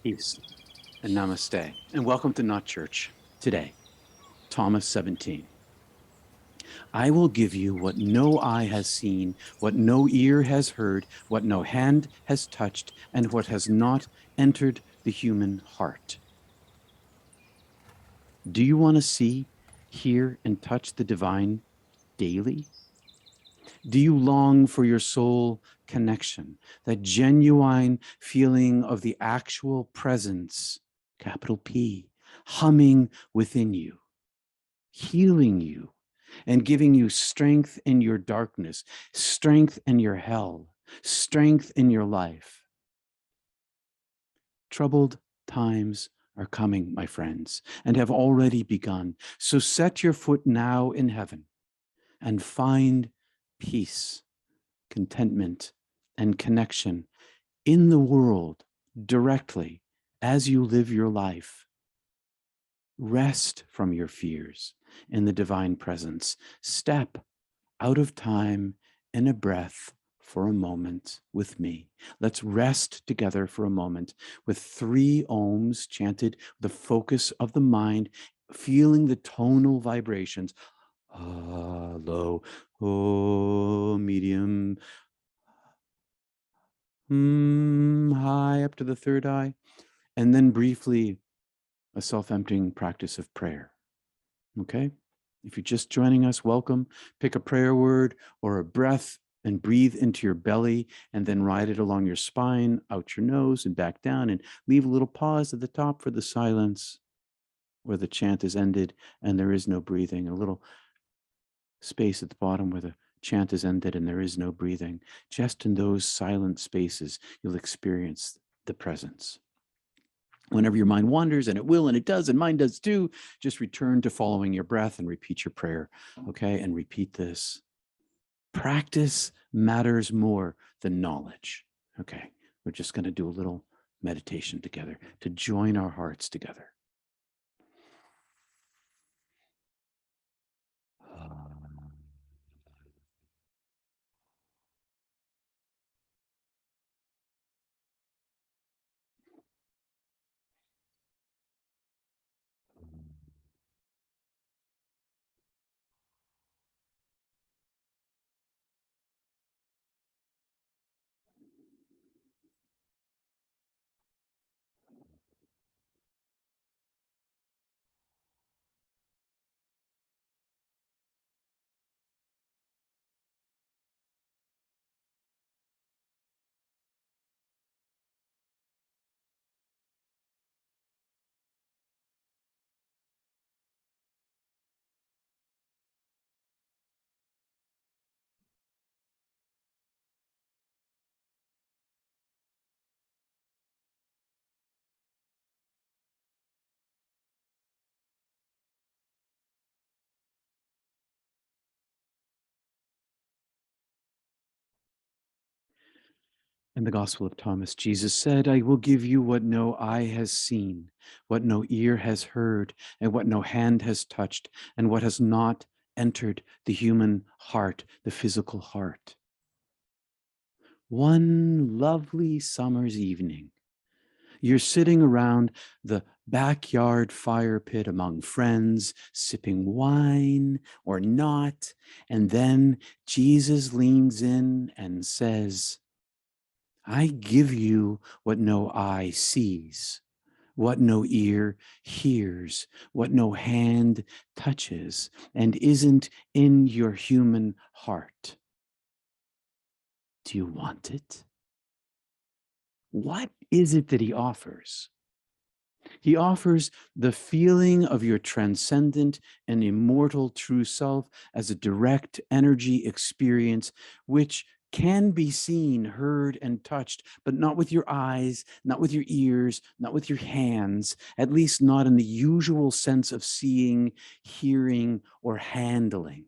Peace and namaste, and welcome to Not Church. Today, Thomas 17. I will give you what no eye has seen, what no ear has heard, what no hand has touched, and what has not entered the human heart. Do you want to see, hear, and touch the divine daily? Do you long for your soul connection, that genuine feeling of the actual presence, capital P, humming within you, healing you, and giving you strength in your darkness, strength in your hell, strength in your life? Troubled times are coming, my friends, and have already begun. So set your foot now in heaven and find peace, contentment, and connection in the world directly as you live your life. Rest from your fears in the divine presence. Step out of time in a breath for a moment with me. Let's rest together for a moment with 3 ohms chanted, the focus of the mind, feeling the tonal vibrations. Low, medium, high up to the third eye, and then briefly a self-emptying practice of prayer. Okay? If you're just joining us, welcome. Pick a prayer word or a breath and breathe into your belly, and then ride it along your spine, out your nose and back down, and leave a little pause at the top for the silence where the chant is ended and there is no breathing, a little space at the bottom where the chant is ended and there is no breathing. Just in those silent spaces, you'll experience the presence. Whenever your mind wanders, and it will, and it does, and mine does too, just return to following your breath and repeat your prayer, okay? And repeat this. Practice matters more than knowledge, okay? We're just going to do a little meditation together to join our hearts together. In the Gospel of Thomas, Jesus said, I will give you what no eye has seen, what no ear has heard, and what no hand has touched, and what has not entered the human heart, the physical heart. One lovely summer's evening, you're sitting around the backyard fire pit among friends, sipping wine or not, and then Jesus leans in and says, I give you what no eye sees, what no ear hears, what no hand touches, and isn't in your human heart. Do you want it? What is it that he offers? He offers the feeling of your transcendent and immortal true self as a direct energy experience, which can be seen, heard, and touched, but not with your eyes, not with your ears, not with your hands, at least not in the usual sense of seeing, hearing, or handling.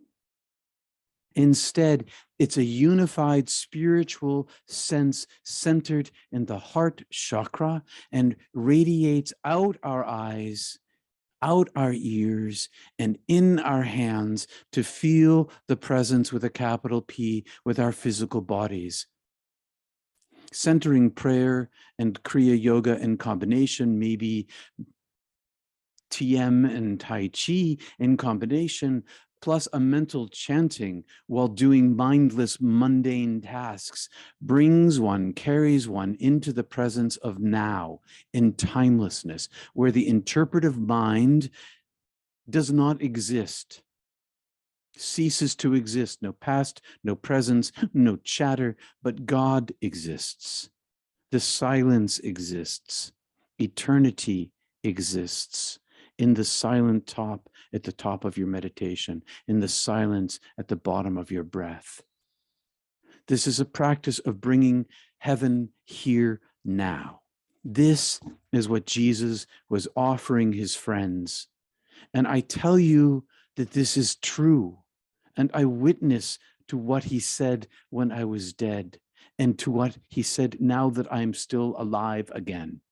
Instead, it's a unified spiritual sense centered in the heart chakra and radiates out our eyes, out our ears, and in our hands to feel the presence with a capital P with our physical bodies. Centering prayer and Kriya yoga in combination, maybe TM and Tai Chi in combination, plus a mental chanting while doing mindless, mundane tasks, brings one, carries one into the presence of now in timelessness, where the interpretive mind does not exist, ceases to exist. No past, no presence, no chatter, but God exists. The silence exists. Eternity exists. In the silent top at the top of your meditation, in the silence at the bottom of your breath. This is a practice of bringing heaven here now. This is what Jesus was offering his friends. And I tell you that this is true. And I witness to what he said when I was dead, and to what he said now that I am still alive again.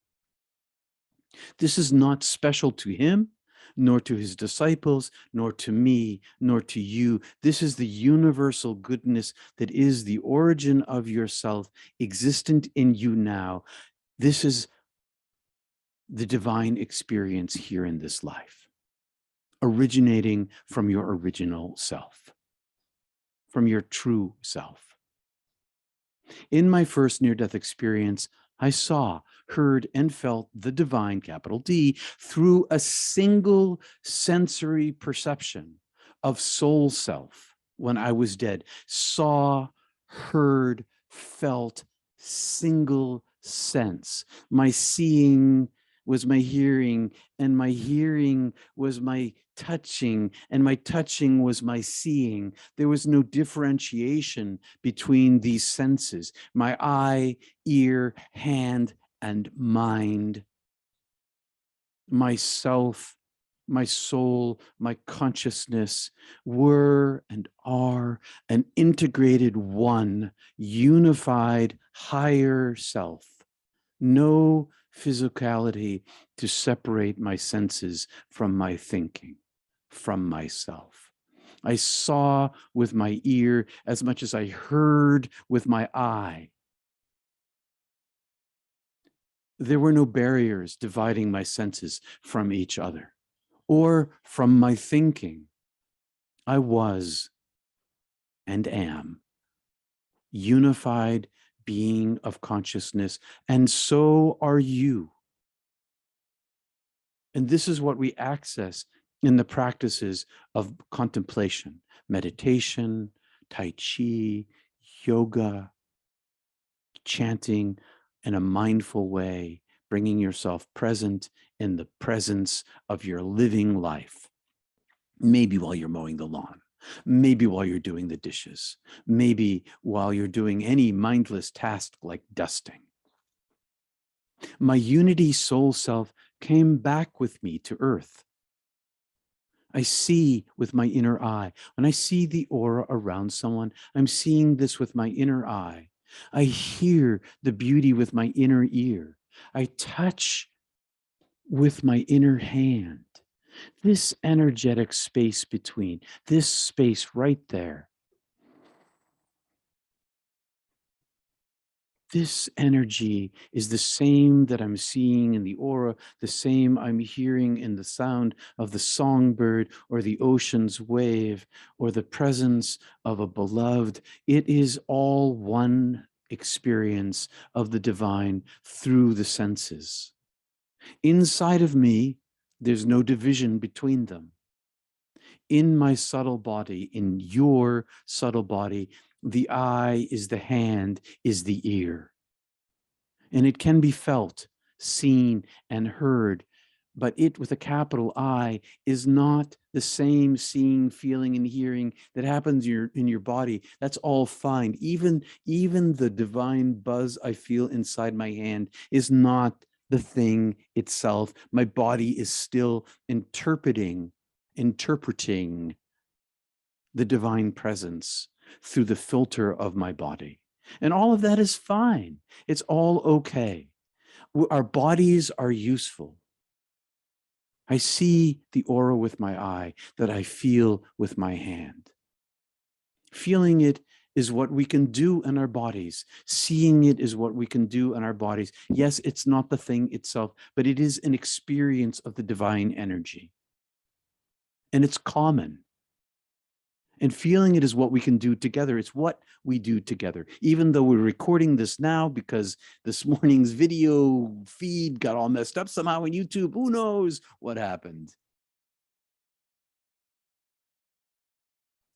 This is not special to him, nor to his disciples, nor to me, nor to you. This is the universal goodness that is the origin of yourself, existent in you now. This is the divine experience here in this life, originating from your original self, from your true self. In my first near-death experience, I saw, heard, and felt the divine, capital D, through a single sensory perception of soul self when I was dead. Saw, heard, felt, single sense. My seeing was my hearing, and my hearing was my touching, and my touching was my seeing. There was no differentiation between these senses, my eye, ear, hand, and mind. Myself, my soul, my consciousness were and are an integrated one, unified higher self. No physicality to separate my senses from my thinking, from myself. I saw with my ear as much as I heard with my eye. There were no barriers dividing my senses from each other or from my thinking. I was and am unified being of consciousness, and so are you. And this is what we access in the practices of contemplation, meditation, Tai Chi, yoga, chanting in a mindful way, bringing yourself present in the presence of your living life. Maybe while you're mowing the lawn, maybe while you're doing the dishes, maybe while you're doing any mindless task like dusting. My unity soul self came back with me to earth. I see with my inner eye. When I see the aura around someone, I'm seeing this with my inner eye. I hear the beauty with my inner ear. I touch with my inner hand. This energetic space between, this space right there. This energy is the same that I'm seeing in the aura, the same I'm hearing in the sound of the songbird or the ocean's wave or the presence of a beloved. It is all one experience of the divine through the senses. Inside of me, there's no division between them. In my subtle body, in your subtle body, the eye is the hand, is the ear. And it can be felt, seen, and heard, but it with a capital I is not the same seeing, feeling, and hearing that happens in your body. That's all fine. Even the divine buzz I feel inside my hand is not the thing itself. My body is still interpreting the divine presence through the filter of my body. And all of that is fine. It's all okay. Our bodies are useful. I see the aura with my eye that I feel with my hand. Feeling it is what we can do in our bodies. Seeing it is what we can do in our bodies. Yes, it's not the thing itself, but it is an experience of the divine energy. And it's common. And feeling it is what we can do together. It's what we do together. Even though we're recording this now because this morning's video feed got all messed up somehow on YouTube, who knows what happened.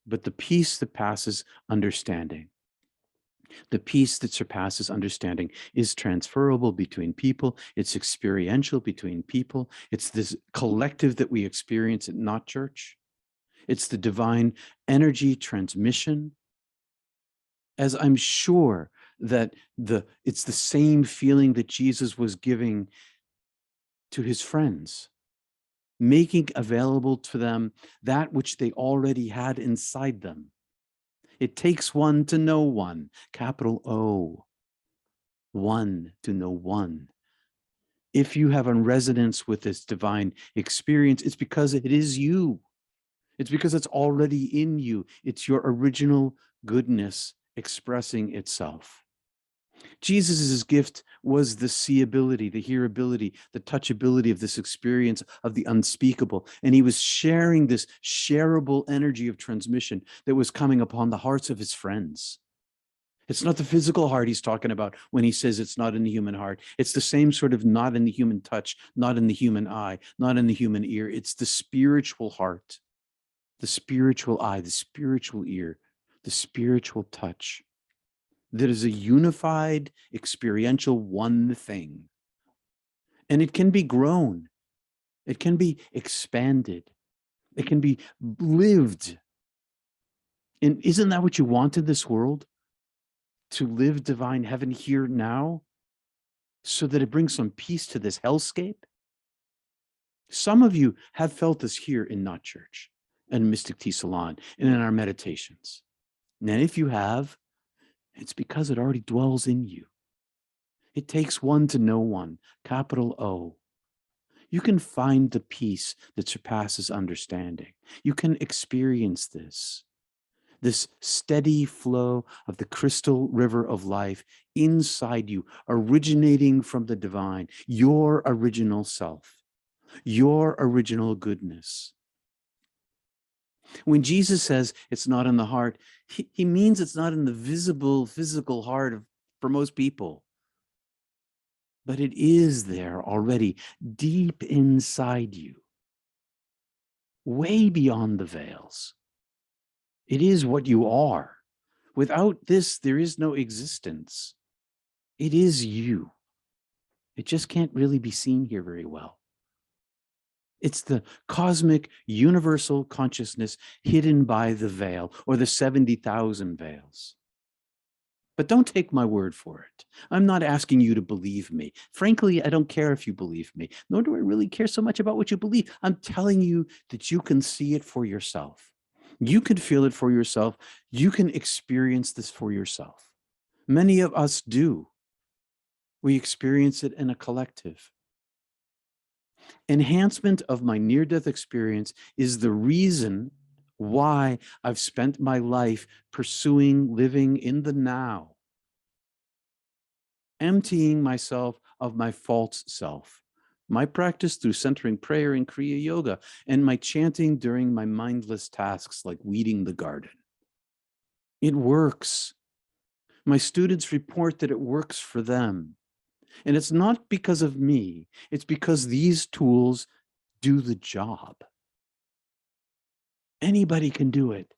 But the peace that passes understanding, the peace that surpasses understanding is transferable between people. It's experiential between people. It's this collective that we experience at Not Church. It's the divine energy transmission. As I'm sure that it's the same feeling that Jesus was giving to his friends, making available to them that which they already had inside them. It takes one to know one, capital O, one to know one. If you have a resonance with this divine experience, it's because it is you. It's because it's already in you. It's your original goodness expressing itself. Jesus's gift was the seeability, the hearability, the touchability of this experience of the unspeakable. And he was sharing this shareable energy of transmission that was coming upon the hearts of his friends. It's not the physical heart he's talking about when he says it's not in the human heart. It's the same sort of not in the human touch, not in the human eye, not in the human ear. It's the spiritual heart, the spiritual eye, the spiritual ear, the spiritual touch. That is a unified, experiential one thing. And it can be grown. It can be expanded. It can be lived. And isn't that what you want in this world? To live divine heaven here now so that it brings some peace to this hellscape? Some of you have felt this here in Not Church and Mystic Tea Salon and in our meditations. And if you have, it's because it already dwells in you. It takes one to know one, capital O. You can find the peace that surpasses understanding. You can experience this steady flow of the crystal river of life inside you, originating from the divine, your original self, your original goodness. When Jesus says it's not in the heart, he means it's not in the visible, physical heart for most people. But it is there already, deep inside you, way beyond the veils. It is what you are. Without this, there is no existence. It is you. It just can't really be seen here very well. It's the cosmic universal consciousness hidden by the veil or the 70,000 veils. But don't take my word for it. I'm not asking you to believe me. Frankly, I don't care if you believe me, nor do I really care so much about what you believe. I'm telling you that you can see it for yourself. You can feel it for yourself. You can experience this for yourself. Many of us do. We experience it in a collective. Enhancement of my near-death experience is the reason why I've spent my life pursuing living in the now, emptying myself of my false self, my practice through centering prayer and Kryia yoga, and my chanting during my mindless tasks like weeding the garden. It works. My students report that it works for them. And it's not because of me. It's because these tools do the job. Anybody can do it.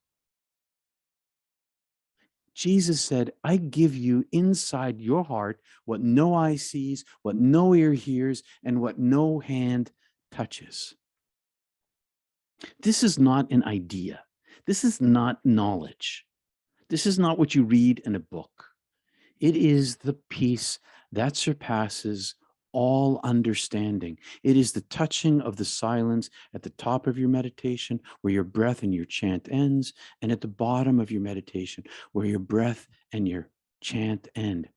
Jesus said, I give you inside your heart what no eye sees, what no ear hears, and what no hand touches. This is not an idea. This is not knowledge. This is not what you read in a book. It is the peace that surpasses all understanding. It is the touching of the silence at the top of your meditation, where your breath and your chant ends, and at the bottom of your meditation, where your breath and your chant end.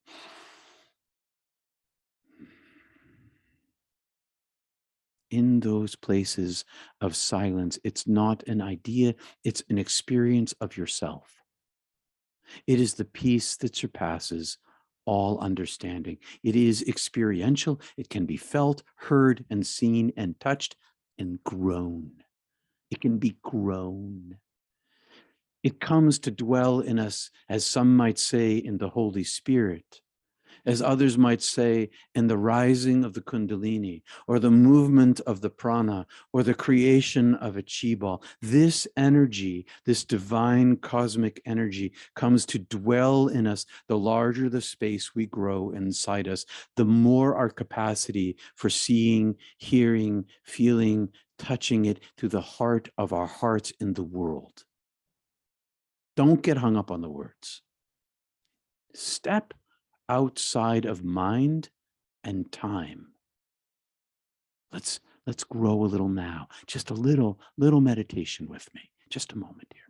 In those places of silence, it's not an idea, it's an experience of yourself. It is the peace that surpasses all understanding. It is experiential. It can be felt, heard, and seen, and touched, and grown. It can be grown. It comes to dwell in us, as some might say, in the Holy Spirit, as others might say, in the rising of the Kundalini, or the movement of the prana, or the creation of a chi ball. This energy, this divine cosmic energy, comes to dwell in us. The larger the space we grow inside us, the more our capacity for seeing, hearing, feeling, touching it to the heart of our hearts in the world. Don't get hung up on the words. Step outside of mind and time. Let's grow a little now. Just a little meditation with me. Just a moment here.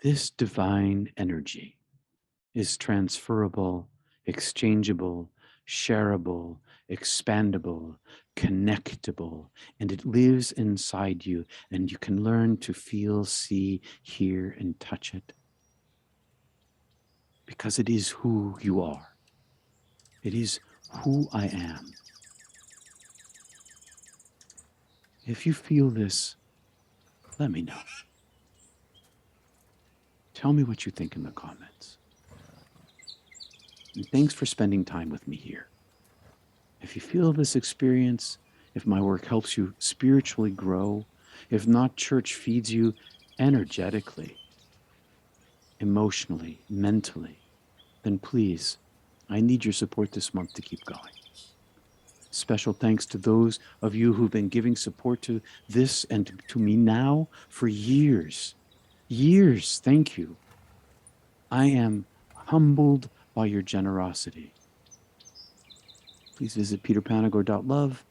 This divine energy is transferable, exchangeable, shareable, expandable, connectable, and it lives inside you, and you can learn to feel, see, hear, and touch it because it is who you are. It is who I am. If you feel this, let me know. Tell me what you think in the comments. And thanks for spending time with me here. If you feel this experience, if my work helps you spiritually grow, if Not Church feeds you energetically, emotionally, mentally, then please, I need your support this month to keep going. Special thanks to those of you who've been giving support to this and to me now for years. Years, thank you. I am humbled by your generosity. Please visit peterpanagore.love,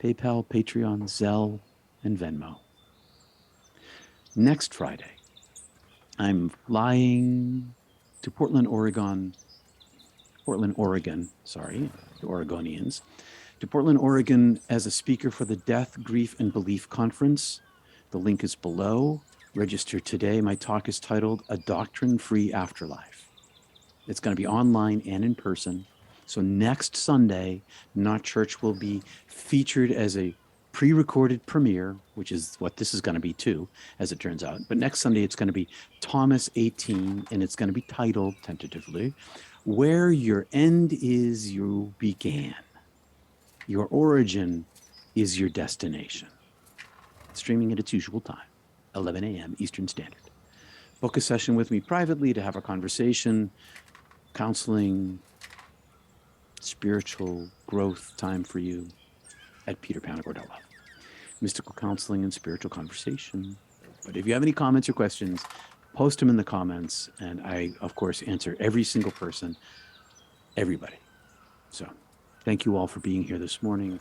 PayPal, Patreon, Zelle, and Venmo. Next Friday, I'm flying to Portland, Oregon, sorry, the Oregonians, to Portland, Oregon as a speaker for the Death, Grief, and Belief Conference. The link is below. Register today. My talk is titled A Doctrine-Free Afterlife. It's going to be online and in person. So next Sunday, Not Church will be featured as a pre-recorded premiere, which is what this is going to be too, as it turns out. But next Sunday, it's going to be Thomas 18, and it's going to be titled, tentatively, Where Your End Is, You Began. Your origin is your destination. Streaming at its usual time, 11 a.m. Eastern Standard. Book a session with me privately to have a conversation, counseling, spiritual growth time for you at peterpanagore.love. Mystical counseling and spiritual conversation. But if you have any comments or questions, post them in the comments, and I, of course, answer every single person, everybody. So thank you all for being here this morning.